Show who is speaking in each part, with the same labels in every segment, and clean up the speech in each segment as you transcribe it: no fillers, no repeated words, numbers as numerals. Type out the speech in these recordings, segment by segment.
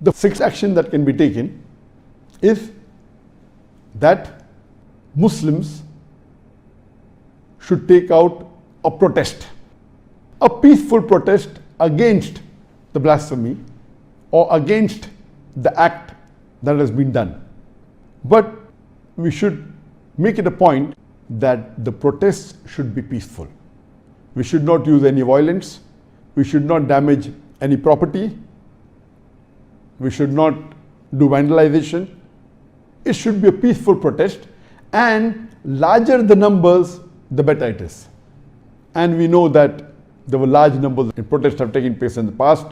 Speaker 1: The sixth action that can be taken is that Muslims should take out a protest, a peaceful protest against the blasphemy or against the act that has been done. But we should make it a point that the protests should be peaceful. We should not use any violence. We should not damage any property. We should not do vandalization. It should be a peaceful protest, and larger the numbers, the better it is. And we know that there were large numbers of protests have taken place in the past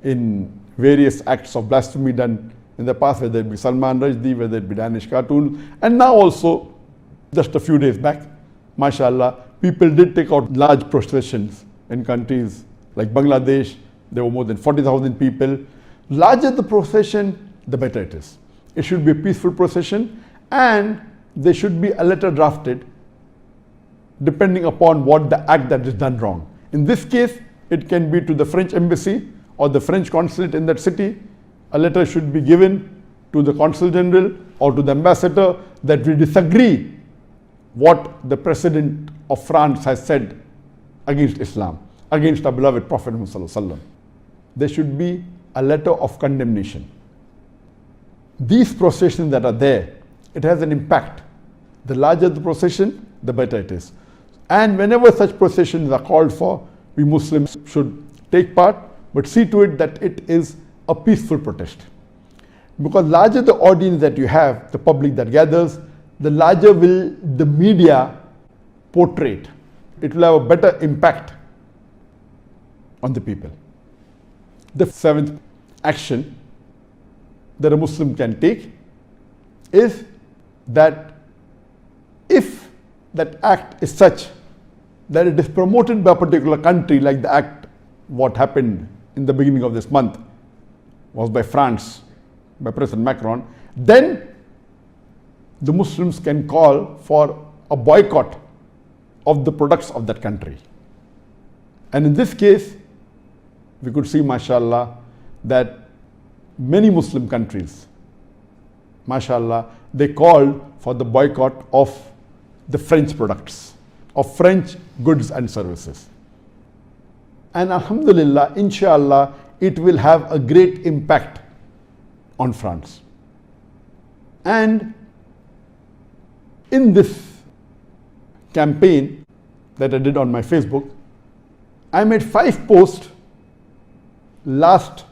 Speaker 1: in various acts of blasphemy done in the past, whether it be Salman Rushdie, whether it be Danish cartoons, and now also just a few days back, mashallah, people did take out large processions in countries like Bangladesh. There were more than 40,000 people. Larger the procession, the better it is. It should be a peaceful procession, and there should be a letter drafted depending upon what the act that is done wrong. In this case, it can be to the French embassy or the French consulate in that city. A letter should be given to the consul general or to the ambassador that we disagree what the president of France has said against Islam, against our beloved Prophet Muhammad. There should be a letter of condemnation. These processions that are there, it has an impact. The larger the procession, the better it is. And whenever such processions are called for, we Muslims should take part, but see to it that it is a peaceful protest. Because larger the audience that you have, the public that gathers, the larger will the media portray it. It will have a better impact on the people. The seventh action that a Muslim can take is that if that act is such that it is promoted by a particular country, like the act what happened in the beginning of this month was by France, by President Macron, then the Muslims can call for a boycott of the products of that country. And in this case, we could see, mashallah, that many Muslim countries, mashallah, they called for the boycott of the French products, of French goods and services. And alhamdulillah, inshallah, it will have a great impact on France. And in this campaign that I did on my Facebook, I made 5 posts last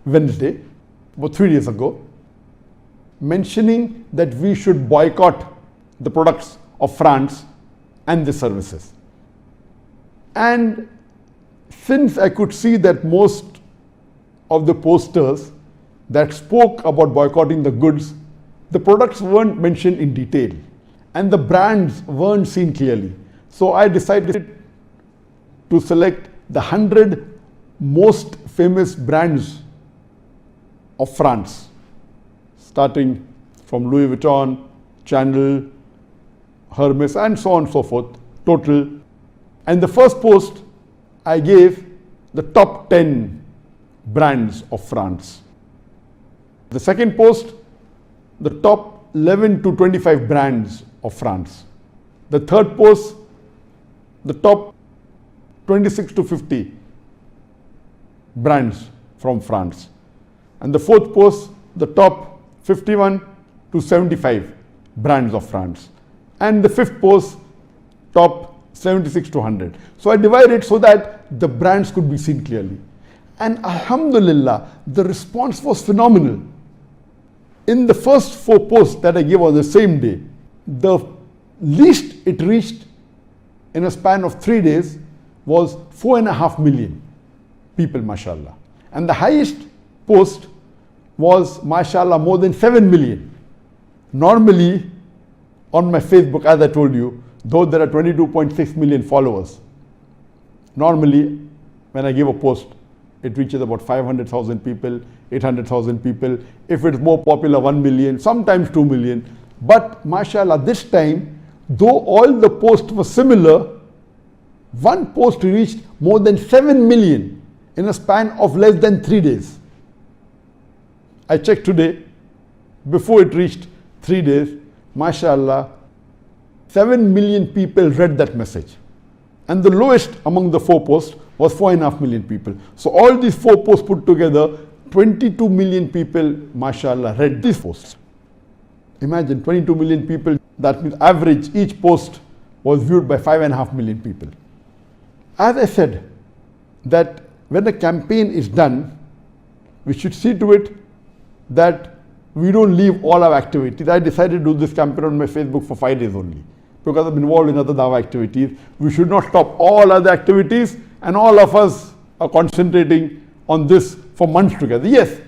Speaker 1: Wednesday, about 3 days ago, mentioning that we should boycott the products of France and the services. And since I could see that most of the posters that spoke about boycotting the goods, the products weren't mentioned in detail and the brands weren't seen clearly. So I decided to select the 100 most famous brands of France, starting from Louis Vuitton, Chanel, Hermes, and so on and so forth, total. And the first post, I gave the top 10 brands of France. The second post, the top 11 to 25 brands of France. The third post, the top 26 to 50 brands from France. And the fourth post, the top 51 to 75 brands of France. And the fifth post, top 76 to 100. So I divided so that the brands could be seen clearly. And alhamdulillah, the response was phenomenal. In the first 4 posts that I gave on the same day, the least it reached in a span of 3 days was 4.5 million people, mashallah. And the highest post was, mashallah, more than 7 million. Normally, on my Facebook, as I told you, though there are 22.6 million followers, normally when I give a post, it reaches about 500,000 people, 800,000 people. If it's more popular, 1 million, sometimes 2 million. But mashallah, this time, though all the posts were similar, one post reached more than 7 million in a span of less than 3 days. I checked today, before it reached 3 days, mashallah, 7 million people read that message. And the lowest among the 4 posts was 4.5 million people. So all these 4 posts put together, 22 million people, mashallah, read these posts. Imagine 22 million people, that means average, each post was viewed by 5.5 million people. As I said, that when a campaign is done, we should see to it that we don't leave all our activities. I decided to do this campaign on my Facebook for 5 days only, because I'm involved in other dawah activities. We should not stop all other activities, and all of us are concentrating on this for months together. Yes,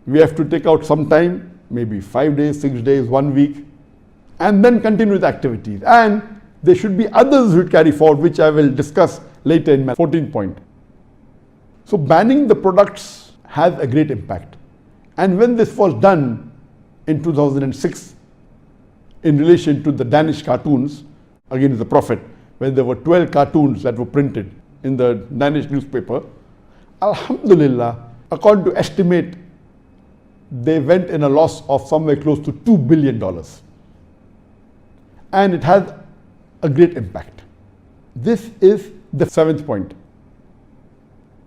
Speaker 1: we have to take out some time, maybe 5 days, 6 days, 1 week, and then continue with activities. And there should be others who carry forward, which I will discuss later in my 14th point. So banning the products has a great impact. And when this was done in 2006, in relation to the Danish cartoons against the Prophet, when there were 12 cartoons that were printed in the Danish newspaper, alhamdulillah, according to estimate, they went in a loss of somewhere close to $2 billion. And it has a great impact. This is the 7th point.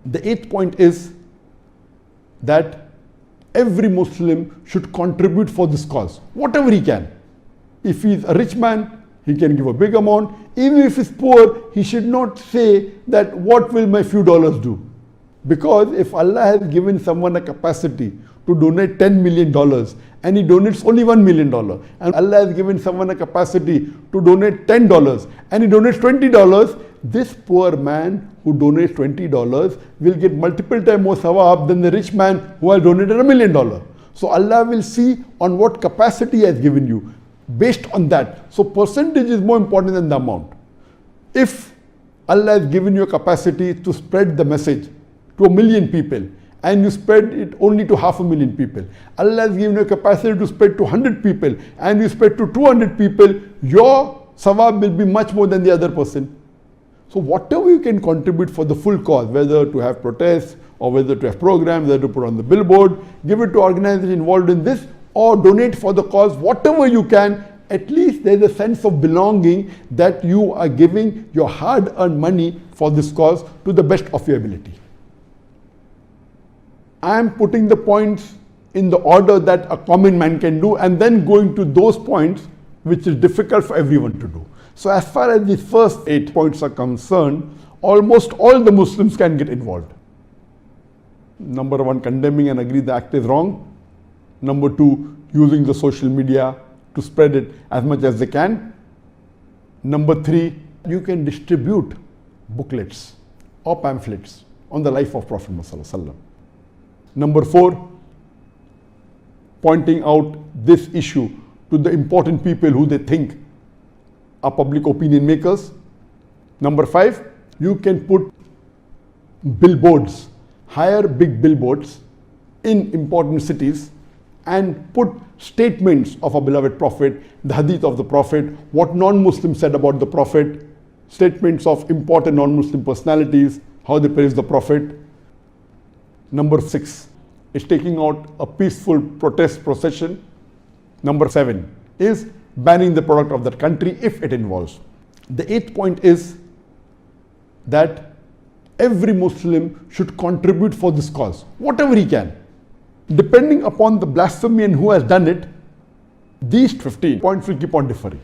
Speaker 1: The 8th point is that every Muslim should contribute for this cause, whatever he can. If he is a rich man, he can give a big amount. Even if he is poor, he should not say that what will my few dollars do? Because if Allah has given someone a capacity to donate $10 million and he donates only $1 million, and Allah has given someone a capacity to donate $10 and he donates $20, this poor man who donates $20 will get multiple times more sawab than the rich man who has donated $1 million. So Allah will see on what capacity he has given you. Based on that. So percentage is more important than the amount. If Allah has given you a capacity to spread the message to 1 million people, and you spread it only to 500,000 people, Allah has given you a capacity to spread to 100 people, and you spread to 200 people, your sawab will be much more than the other person. So whatever you can contribute for the full cause, whether to have protests or whether to have programs, whether to put on the billboard, give it to organizations involved in this, or donate for the cause, whatever you can, at least there is a sense of belonging that you are giving your hard-earned money for this cause to the best of your ability. I am putting the points in the order that a common man can do, and then going to those points which is difficult for everyone to do. So as far as the first 8 points are concerned, almost all the Muslims can get involved. Number 1, condemning and agree the act is wrong. Number 2, using the social media to spread it as much as they can. Number 3, you can distribute booklets or pamphlets on the life of Prophet Muhammad. Number 4, pointing out this issue to the important people who they think are public opinion makers. Number 5, you can put billboards, hire big billboards in important cities and put statements of our beloved Prophet, the hadith of the Prophet, what non-Muslims said about the Prophet, statements of important non-Muslim personalities, how they praise the Prophet. Number 6 is taking out a peaceful protest procession. Number 7 is banning the product of that country if it involves. The 8th point is that every Muslim should contribute for this cause, whatever he can. Depending upon the blasphemy and who has done it, these 15 points will keep on differing.